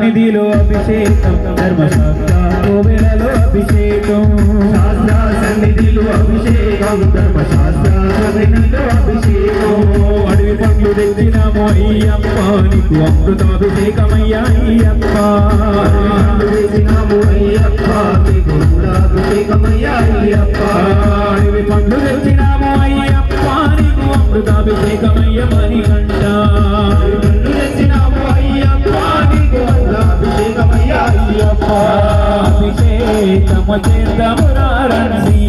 సన్నిధిలో అభిషేకం ధర్మశాస్త్ర కోవెలలో అభిషేకం సన్నిధిలో అభిషేకం ధర్మశాస్త్ర సన్నిధిలో అభిషేకం అడవి పండ్లు తెచ్చినాము అయ్యప్ప నీకు అమృతాభిషేకమయ్యా అయ్యప్ప తెచ్చినాము అయ్యప్ప నీకు అభిషేకమయ్యా అయ్యప్ప అడవి పండ్లు తెచ్చినాము అయ్యప్ప నీకు అమృతాభిషేకమయ్య మణికంఠ తెచ్చినాము అయ్యప్ప నీకు అభిషేకమయ్యా అయ్యప్ప అభిషేకము చేద్దాము రండి